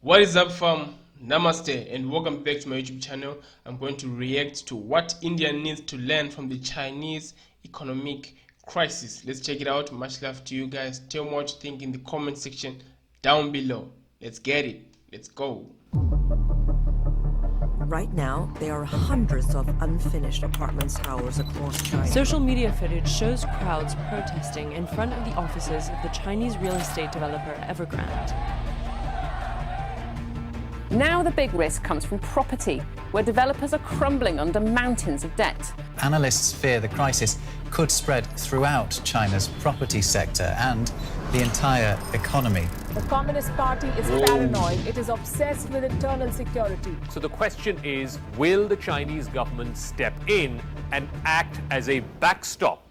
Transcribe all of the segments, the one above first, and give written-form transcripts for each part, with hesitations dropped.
What is up, fam? Namaste and welcome back to my YouTube channel. I'm going to react to what India needs to learn from the Chinese economic crisis. Let's check it out. Much love to you guys. Tell me what you think in the comment section down below. Let's get it. Let's go. Right now, there are hundreds of unfinished apartment towers across China. Social media footage shows crowds protesting in front of the offices of the Chinese real estate developer Evergrande. Now the big risk comes from property, where developers are crumbling under mountains of debt. Analysts fear the crisis could spread throughout China's property sector and the entire economy. The Communist Party is paranoid. It is obsessed with internal security. So the question is, will the Chinese government step in and act as a backstop?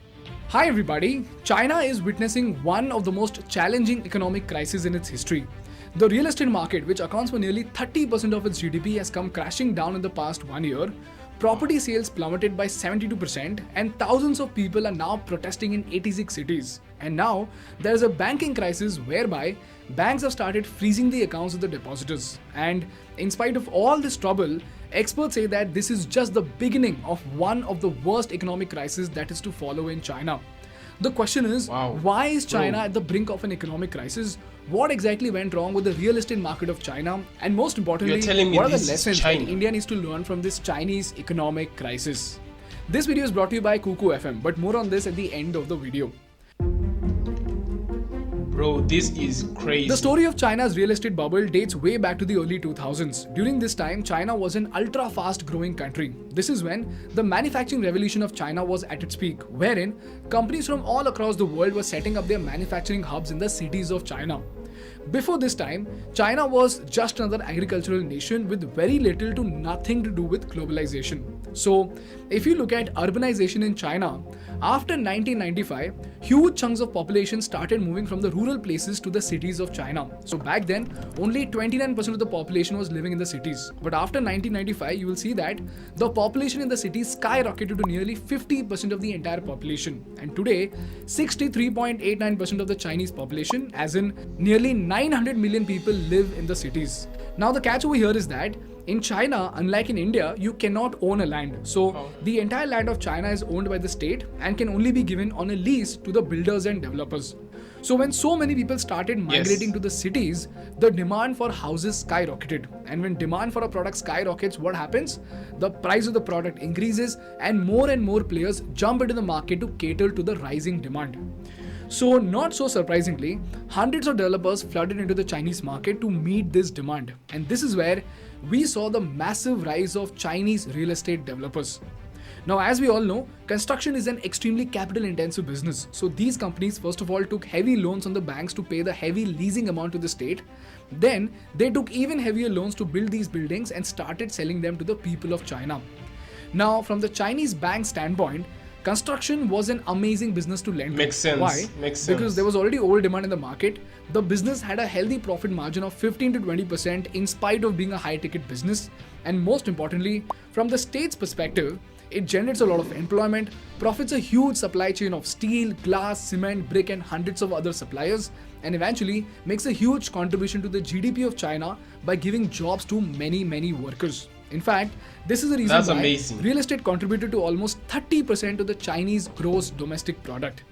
Hi everybody, China is witnessing one of the most challenging economic crises in its history. The real estate market, which accounts for nearly 30% of its GDP, has come crashing down in the past 1 year. Property sales plummeted by 72% and thousands of people are now protesting in 86 cities. And now, there is a banking crisis whereby banks have started freezing the accounts of the depositors. And in spite of all this trouble, experts say that this is just the beginning of one of the worst economic crises that is to follow in China. The question is, why is China at the brink of an economic crisis? What exactly went wrong with the real estate market of China? And most importantly, what are the lessons that India needs to learn from this Chinese economic crisis? This video is brought to you by Kuku FM, but more on this at the end of the video. Bro, this is crazy. The story of China's real estate bubble dates way back to the early 2000s. During this time, China was an ultra-fast growing country. This is when the manufacturing revolution of China was at its peak, wherein companies from all across the world were setting up their manufacturing hubs in the cities of China. Before this time, China was just another agricultural nation with very little to nothing to do with globalization. So, if you look at urbanization in China, after 1995, huge chunks of population started moving from the rural places to the cities of China. So back then, only 29% of the population was living in the cities. But after 1995, you will see that the population in the cities skyrocketed to nearly 50% of the entire population. And today, 63.89% of the Chinese population, as in nearly 900 million people, live in the cities. Now the catch over here is that in China, unlike in India, you cannot own a land. So the entire land of China is owned by the state and can only be given on a lease to the builders and developers. So when so many people started migrating to the cities, the demand for houses skyrocketed. And when demand for a product skyrockets, what happens? The price of the product increases and more players jump into the market to cater to the rising demand. So not so surprisingly, hundreds of developers flooded into the Chinese market to meet this demand. And this is where we saw the massive rise of Chinese real estate developers. Now, as we all know, construction is an extremely capital intensive business. So these companies first of all took heavy loans on the banks to pay the heavy leasing amount to the state. Then they took even heavier loans to build these buildings and started selling them to the people of China. Now, from the Chinese bank standpoint, construction was an amazing business to lend to. Makes sense. Why? Makes sense. Because there was already old demand in the market. The business had a healthy profit margin of 15 to 20% in spite of being a high-ticket business. And most importantly, from the state's perspective, it generates a lot of employment, profits a huge supply chain of steel, glass, cement, brick and hundreds of other suppliers, and eventually makes a huge contribution to the GDP of China by giving jobs to many workers. In fact, this is the reason why real estate contributed to almost 30% of the Chinese gross domestic product.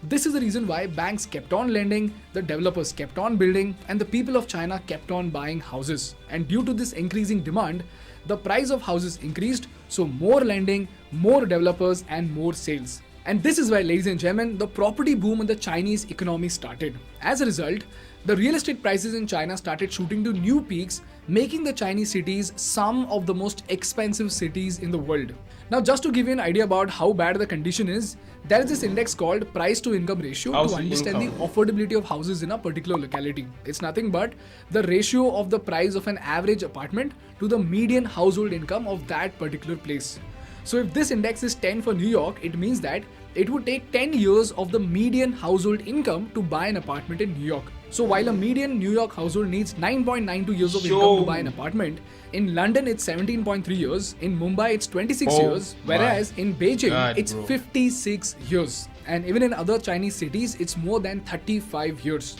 This is the reason why banks kept on lending, the developers kept on building, and the people of China kept on buying houses. And due to this increasing demand, the price of houses increased, so more lending, more developers, and more sales. And this is why, ladies and gentlemen, the property boom in the Chinese economy started. As a result, the real estate prices in China started shooting to new peaks, making the Chinese cities some of the most expensive cities in the world. Now, just to give you an idea about how bad the condition is, there is this index called price to income ratio to understand the affordability of houses in a particular locality. It's nothing but the ratio of the price of an average apartment to the median household income of that particular place. So if this index is 10 for New York, it means that it would take 10 years of the median household income to buy an apartment in New York. So while a median New York household needs 9.92 years of income to buy an apartment, in London it's 17.3 years, in Mumbai it's 26 years, whereas in Beijing it's 56 years. And even in other Chinese cities, it's more than 35 years.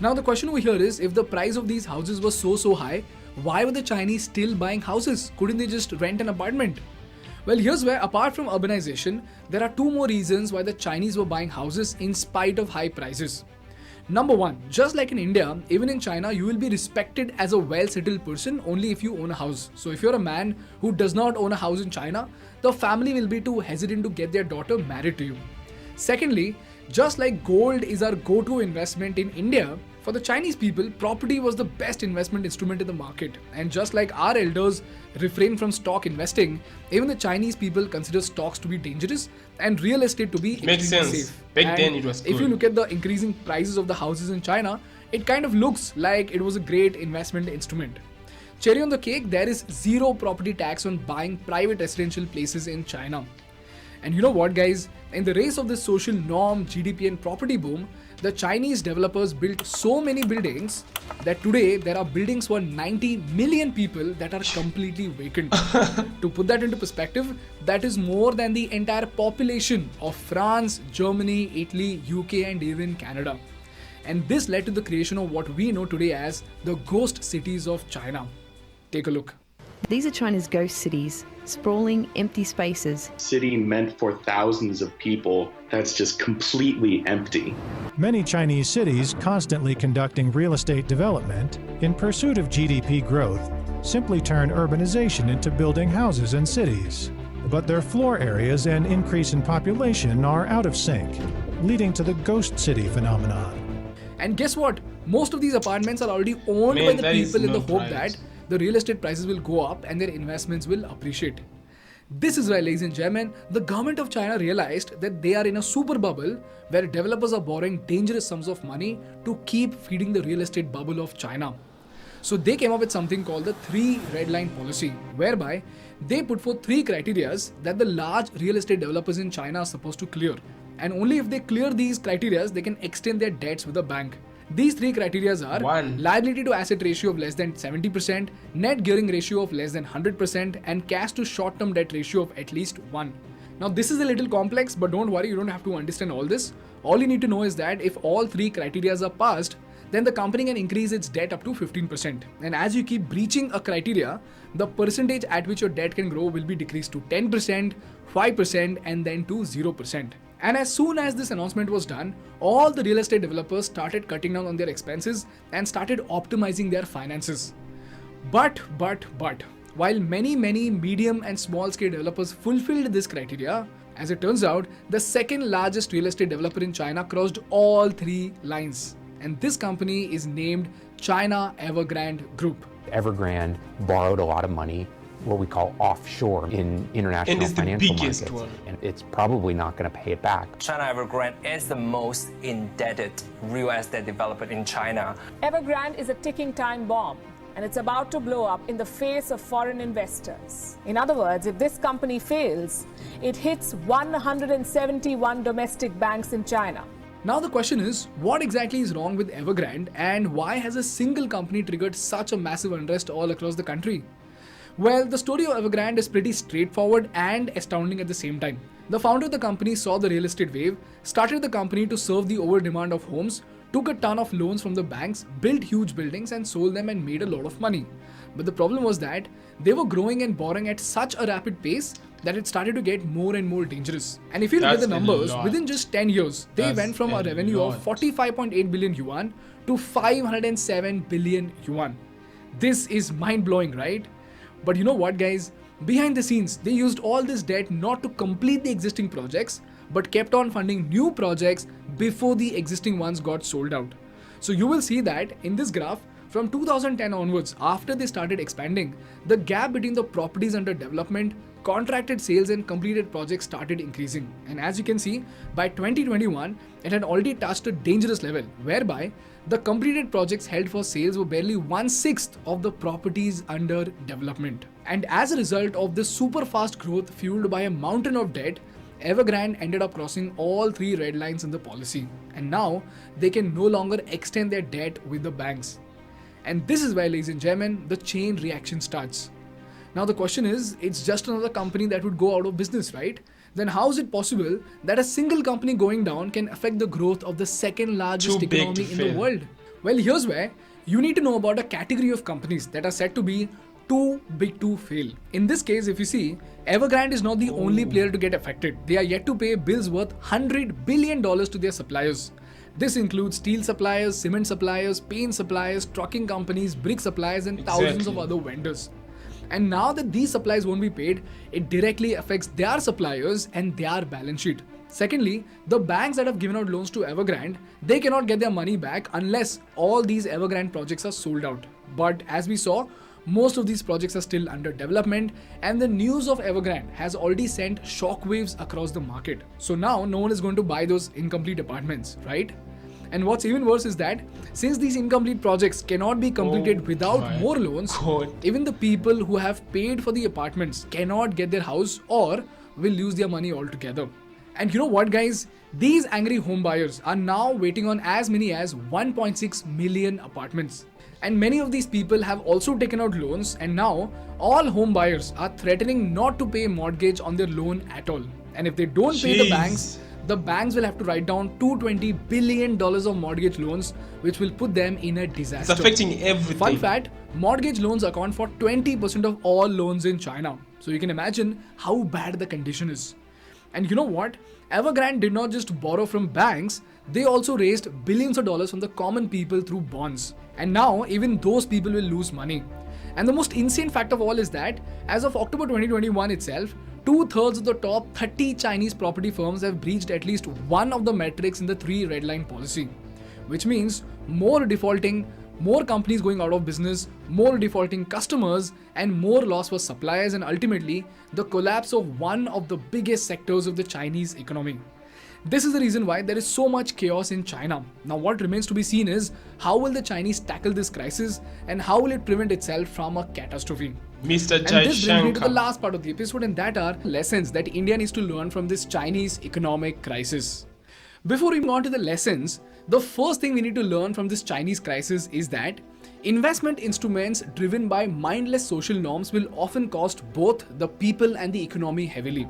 Now the question over here is, if the price of these houses was so high, why were the Chinese still buying houses? Couldn't they just rent an apartment? Well, here's where, apart from urbanization, there are two more reasons why the Chinese were buying houses in spite of high prices. Number one, just like in India, even in China, you will be respected as a well-settled person only if you own a house. So if you're a man who does not own a house in China, the family will be too hesitant to get their daughter married to you. Secondly, just like gold is our go-to investment in India, for the Chinese people, property was the best investment instrument in the market. And just like our elders refrain from stock investing, even the Chinese people consider stocks to be dangerous and real estate to be Makes extremely sense. safe. Back And then it was if you good. look at the increasing prices of the houses in China, it kind of looks like it was a great investment instrument. Cherry on the cake, there is zero property tax on buying private residential places in China. And you know what, guys? In the race of this social norm, GDP and property boom, the Chinese developers built so many buildings that today there are buildings for 90 million people that are completely vacant. To put that into perspective, that is more than the entire population of France, Germany, Italy, UK and even Canada. And this led to the creation of what we know today as the ghost cities of China. Take a look. These are China's ghost cities, sprawling, empty spaces. City meant for thousands of people that's just completely empty. Many Chinese cities constantly conducting real estate development in pursuit of GDP growth simply turn urbanization into building houses and cities. But their floor areas and increase in population are out of sync, leading to the ghost city phenomenon. And guess what? Most of these apartments are already owned by the people in the hope that the real estate prices will go up and their investments will appreciate. This is why, ladies and gentlemen, the government of China realized that they are in a super bubble where developers are borrowing dangerous sums of money to keep feeding the real estate bubble of China. So they came up with something called the 3 red line policy, whereby they put forth 3 criteria that the large real estate developers in China are supposed to clear. And only if they clear these criteria, they can extend their debts with the bank. These 3 criteria are 1. Liability to asset ratio of less than 70%, net gearing ratio of less than 100%, and cash to short-term debt ratio of at least 1. Now this is a little complex, but don't worry, you don't have to understand all this. All you need to know is that if all 3 criteria are passed, then the company can increase its debt up to 15%. And as you keep breaching a criteria, the percentage at which your debt can grow will be decreased to 10%, 5%, and then to 0%. And as soon as this announcement was done, all the real estate developers started cutting down on their expenses and started optimizing their finances. But, while many medium and small scale developers fulfilled this criteria, as it turns out, the second largest real estate developer in China crossed all 3 lines. And this company is named China Evergrande Group. Evergrande borrowed a lot of money, what we call offshore, in international financial markets. And it's probably not going to pay it back. China Evergrande is the most indebted real estate developer in China. Evergrande is a ticking time bomb, and it's about to blow up in the face of foreign investors. In other words, if this company fails, it hits 171 domestic banks in China. Now the question is, what exactly is wrong with Evergrande and why has a single company triggered such a massive unrest all across the country? Well, the story of Evergrande is pretty straightforward and astounding at the same time. The founder of the company saw the real estate wave, started the company to serve the over-demand of homes, took a ton of loans from the banks, built huge buildings and sold them and made a lot of money. But the problem was that they were growing and borrowing at such a rapid pace that it started to get more and more dangerous. And if you look at the numbers, within just 10 years, they went from a revenue of 45.8 billion yuan to 507 billion yuan. This is mind-blowing, right? But you know what, guys? Behind the scenes, they used all this debt not to complete the existing projects, but kept on funding new projects before the existing ones got sold out. So you will see that in this graph, from 2010 onwards, after they started expanding, the gap between the properties under development, contracted sales and completed projects started increasing. And as you can see, by 2021, it had already touched a dangerous level, whereby the completed projects held for sales were barely 1/6 of the properties under development. And as a result of this super fast growth fueled by a mountain of debt, Evergrande ended up crossing all 3 red lines in the policy. And now they can no longer extend their debt with the banks. And this is where, ladies and gentlemen, the chain reaction starts. Now the question is, it's just another company that would go out of business, right? Then how is it possible that a single company going down can affect the growth of the second largest economy in the world? Well, here's where you need to know about a category of companies that are said to be too big to fail. In this case, if you see, Evergrande is not the only player to get affected. They are yet to pay bills worth $100 billion to their suppliers. This includes steel suppliers, cement suppliers, paint suppliers, trucking companies, brick suppliers, and thousands of other vendors. And now that these supplies won't be paid, it directly affects their suppliers and their balance sheet. Secondly, the banks that have given out loans to Evergrande, they cannot get their money back unless all these Evergrande projects are sold out. But as we saw, most of these projects are still under development, and the news of Evergrande has already sent shockwaves across the market. So now no one is going to buy those incomplete apartments, right? And what's even worse is that since these incomplete projects cannot be completed without more loans, even the people who have paid for the apartments cannot get their house or will lose their money altogether. And you know what, guys? These angry home buyers are now waiting on as many as 1.6 million apartments. And many of these people have also taken out loans, and now all home buyers are threatening not to pay mortgage on their loan at all. And if they don't pay the banks will have to write down $220 billion of mortgage loans, which will put them in a disaster. It's affecting everything. Fun fact, mortgage loans account for 20% of all loans in China. So you can imagine how bad the condition is. And you know what? Evergrande did not just borrow from banks, they also raised billions of dollars from the common people through bonds. And now even those people will lose money. And the most insane fact of all is that as of October 2021 itself, 2/3 of the top 30 Chinese property firms have breached at least one of the metrics in the 3 red line policy. Which means more defaulting, more companies going out of business, more defaulting customers, and more loss for suppliers, and ultimately the collapse of one of the biggest sectors of the Chinese economy. This is the reason why there is so much chaos in China. Now what remains to be seen is how will the Chinese tackle this crisis and how will it prevent itself from a catastrophe. Mr. And this brings me to the last part of the episode, and that are lessons that India needs to learn from this Chinese economic crisis. Before we move on to the lessons, the first thing we need to learn from this Chinese crisis is that investment instruments driven by mindless social norms will often cost both the people and the economy heavily.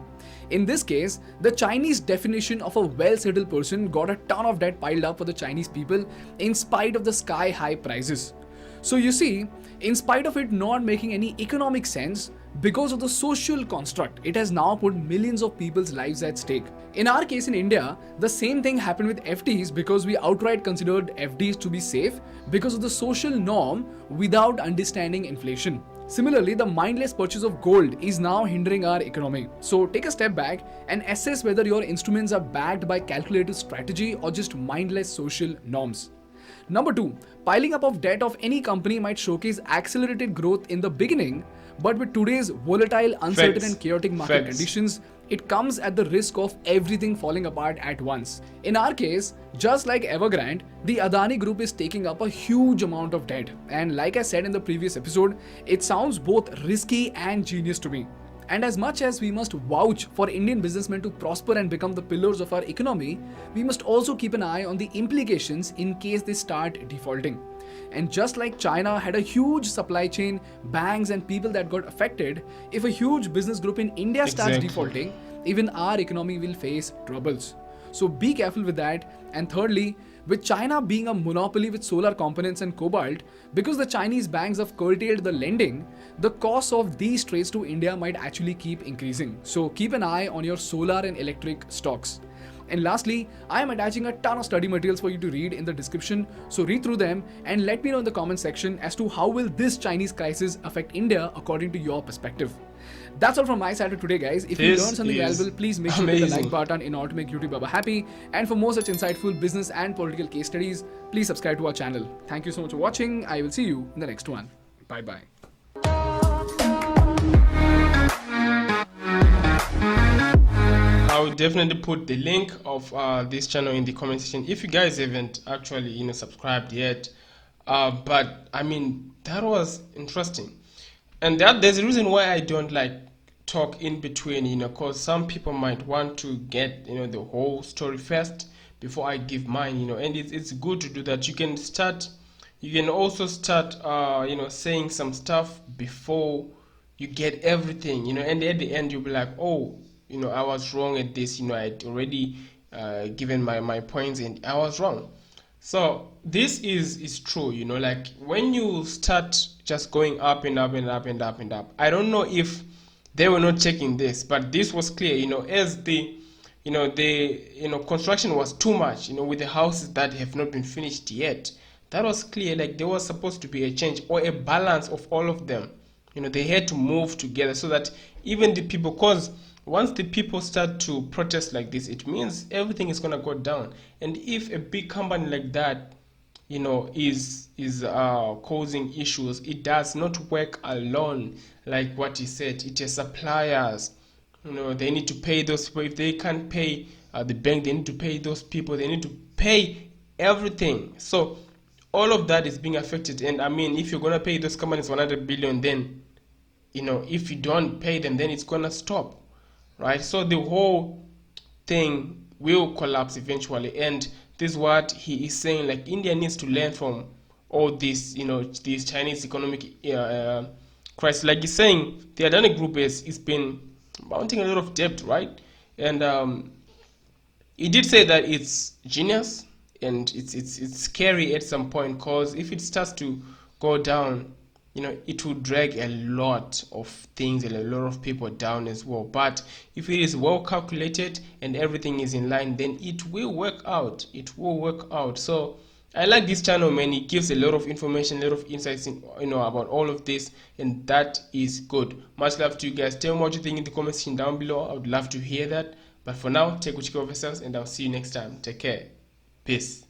In this case, the Chinese definition of a well-settled person got a ton of debt piled up for the Chinese people in spite of the sky-high prices. So you see, in spite of it not making any economic sense, because of the social construct, it has now put millions of people's lives at stake. In our case in India, the same thing happened with FDs because we outright considered FDs to be safe because of the social norm without understanding inflation. Similarly, the mindless purchase of gold is now hindering our economy. So take a step back and assess whether your instruments are backed by calculated strategy or just mindless social norms. Number 2, piling up of debt of any company might showcase accelerated growth in the beginning, but with today's volatile, uncertain and chaotic market conditions, it comes at the risk of everything falling apart at once. In our case, just like Evergrande, the Adani Group is taking up a huge amount of debt. And like I said in the previous episode, it sounds both risky and genius to me. And as much as we must vouch for Indian businessmen to prosper and become the pillars of our economy, we must also keep an eye on the implications in case they start defaulting. And just like China had a huge supply chain, banks and people that got affected, if a huge business group in India starts defaulting, even our economy will face troubles. So be careful with that. And thirdly, with China being a monopoly with solar components and cobalt, because the Chinese banks have curtailed the lending, the cost of these trades to India might actually keep increasing. So keep an eye on your solar and electric stocks. And lastly, I am attaching a ton of study materials for you to read in the description. So read through them and let me know in the comment section as to how will this Chinese crisis affect India according to your perspective. That's all from my side for today, guys. If you learned something valuable, please make sure to hit the like button in order to make YouTube Baba happy. And for more such insightful business and political case studies, please subscribe to our channel. Thank you so much for watching. I will see you in the next one. Bye-bye. I will definitely put the link of this channel in the comment section if you guys haven't actually subscribed yet. But I mean, that was interesting. And there's a reason why I don't like talk in between, because some people might want to get, the whole story first before I give mine, and it's good to do that. You can also start, saying some stuff before you get everything, and at the end you'll be like, oh, I was wrong at this, I'd already given my points and I was wrong. So this is true, you know, like when you start just going up and up and up and up and up, I don't know if they were not checking this, but this was clear, you know, as the construction was too much, you know, with the houses that have not been finished yet. That was clear, like there was supposed to be a change or a balance of all of them. You know, they had to move together so that even the people, because once the people start to protest like this, it means everything is going to go down. And if a big company like that, you know, is causing issues, it does not work alone. Like what he said, it has suppliers. You know, they need to pay those people. If they can't pay the bank, they need to pay those people. They need to pay everything. So all of that is being affected. And I mean, if you're going to pay those companies 100 billion, then, you know, if you don't pay them, then it's going to stop, right? So the whole thing will collapse eventually. And this is what he is saying, like India needs to learn from all this, you know, these Chinese economic crisis. Like he's saying, the Adani Group it's been mounting a lot of debt, right? And he did say that it's genius and it's scary at some point, because if it starts to go down, you know, it will drag a lot of things and a lot of people down as well. But if it is well calculated and everything is in line, then it will work out. It will work out. So I like this channel, man. It gives a lot of information, a lot of insights in, you know, about all of this, and that is good. Much love to you guys. Tell me what you think in the comment section down below. I would love to hear that. But for now, take good care of yourselves, and I'll see you next time. Take care. Peace.